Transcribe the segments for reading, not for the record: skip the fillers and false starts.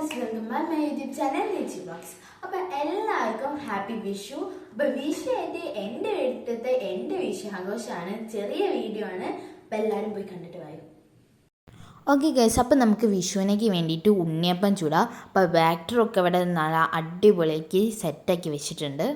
Guys, welcome back my YouTube channel Lichi vlogs. അപ്പോൾ എല്ലാവർക്കും happy Vishu. അപ്പോൾ വിഷു ആയിട്ട് എൻ്റെ വീട്ടിലത്തെ എൻ്റെ വിഷു ആഘോഷമാണ്. ചെറിയ വീഡിയോ ആണ്, അപ്പോൾ എല്ലാവരും പോയി കണ്ടിട്ട് വരും. ഓക്കെ ഗൈസ്, അപ്പോൾ നമുക്ക് വിഷുവിനേക്ക് വേണ്ടിയിട്ട് ഉണ്ണിയപ്പം ചൂടാം. അപ്പോൾ ബാറ്ററൊക്കെ ഇവിടെ നല്ല അടിപൊളിയാക്കി സെറ്റാക്കി വെച്ചിട്ടുണ്ട്.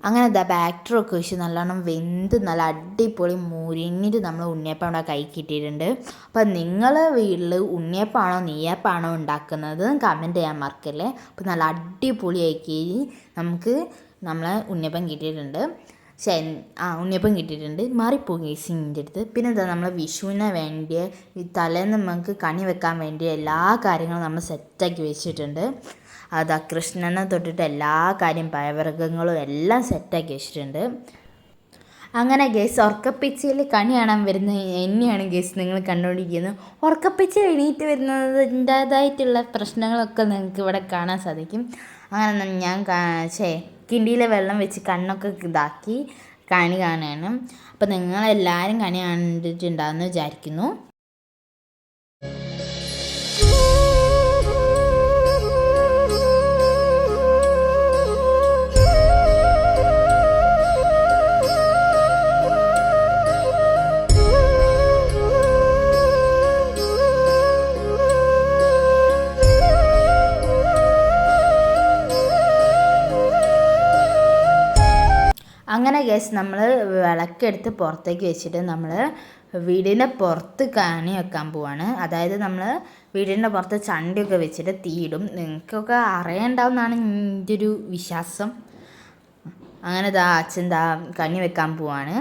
അങ്ങനെ ബാറ്ററൊക്കെ വെച്ച് നല്ലോണം വെന്ത് നല്ല അടിപൊളി മുരിഞ്ഞിട്ട് നമ്മൾ ഉണ്ണിയപ്പം അവിടെ കൈ കിട്ടിയിട്ടുണ്ട്. അപ്പം നിങ്ങളെ വീട്ടിൽ ഉണ്ണിയപ്പാണോ നെയ്യപ്പാണോ ഉണ്ടാക്കുന്നത് കമൻറ്റ് ചെയ്യാൻ മറക്കല്ലേ. അപ്പം നല്ല അടിപൊളിയാക്കി നമുക്ക് നമ്മളെ ഉണ്ണിയപ്പം കിട്ടിയിട്ടുണ്ട്. ഉണ്ണിയപ്പം കിട്ടിയിട്ടുണ്ട്. മാറിപ്പോയി ഗൈസിൻ്റെ അടുത്ത്. പിന്നെ എന്താ നമ്മൾ വിഷുവിന് വേണ്ടിയ തലേന്ന് നമുക്ക് കണി വെക്കാൻ വേണ്ടിയ എല്ലാ കാര്യങ്ങളും നമ്മൾ സെറ്റാക്കി വെച്ചിട്ടുണ്ട്. അതാ കൃഷ്ണനെ തൊട്ടിട്ട് എല്ലാ കാര്യം പഴവർഗ്ഗങ്ങളും എല്ലാം സെറ്റാക്കി വെച്ചിട്ടുണ്ട്. അങ്ങനെ ഗേസ് ഉറക്കപ്പിച്ചയിൽ കണി കാണാൻ വരുന്ന എന്നെയാണ് ഗേസ് നിങ്ങൾ കണ്ടുകൊണ്ടിരിക്കുന്നത്. ഉറക്കപ്പിച്ച എണീറ്റ് വരുന്നതിൻ്റേതായിട്ടുള്ള പ്രശ്നങ്ങളൊക്കെ നിങ്ങൾക്ക് ഇവിടെ കാണാൻ സാധിക്കും. അങ്ങനെ ഞാൻ കിണ്ടിയിലെ വെള്ളം വെച്ച് കണ്ണൊക്കെ ഇതാക്കി കണി കാണുകയാണ്. അപ്പോൾ നിങ്ങളെല്ലാവരും കണി കണ്ടിട്ടുണ്ടാകുമെന്ന് വിചാരിക്കുന്നു. അങ്ങനെ ഗൈസ് നമ്മൾ വിളക്കെടുത്ത് പുറത്തേക്ക് വെച്ചിട്ട് നമ്മൾ വീടിൻ്റെ പുറത്ത് കണി വെക്കാൻ പോവാണ്. അതായത് നമ്മൾ വീടിൻ്റെ പുറത്ത് ചണ്ടിയൊക്കെ വെച്ചിട്ട് തീയിടും. നിങ്ങൾക്കൊക്കെ അറിയണ്ടാവുന്നതാണ് എൻ്റെ ഒരു വിശ്വാസം. അങ്ങനെ അച്ഛൻ കണി വെക്കാൻ പോവാണ്.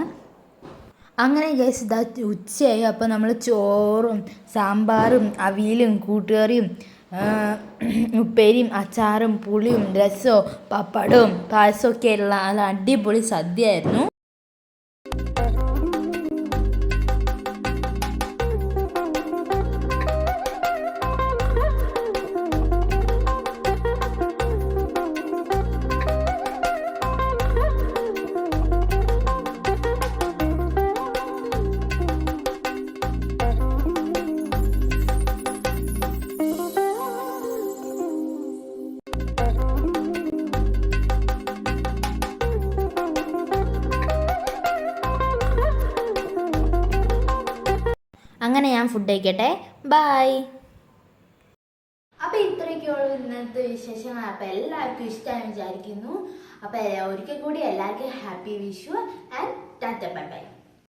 അങ്ങനെ ഗൈസ് ഉച്ചയായി. അപ്പോൾ നമ്മൾ ചോറും സാമ്പാറും അവിയലും കൂട്ടുകറിയും ഉപ്പേരിയും അച്ചാറും പുളിയും രസവും പപ്പടവും പായസമൊക്കെ ഉള്ള നല്ല അടിപൊളി സദ്യയായിരുന്നു. അങ്ങനെ ഞാൻ ഫുഡ് കഴിക്കട്ടെ. ബായ്. അപ്പോൾ ഇത്രയൊക്കെയുള്ളൂ ഇന്നത്തെ വിശേഷങ്ങൾ. അപ്പോൾ എല്ലാവർക്കും ഇഷ്ടമായി വിചാരിക്കുന്നു. അപ്പോൾ ഒരിക്കൽ കൂടി എല്ലാവർക്കും happy Vishu and Tata bye bye.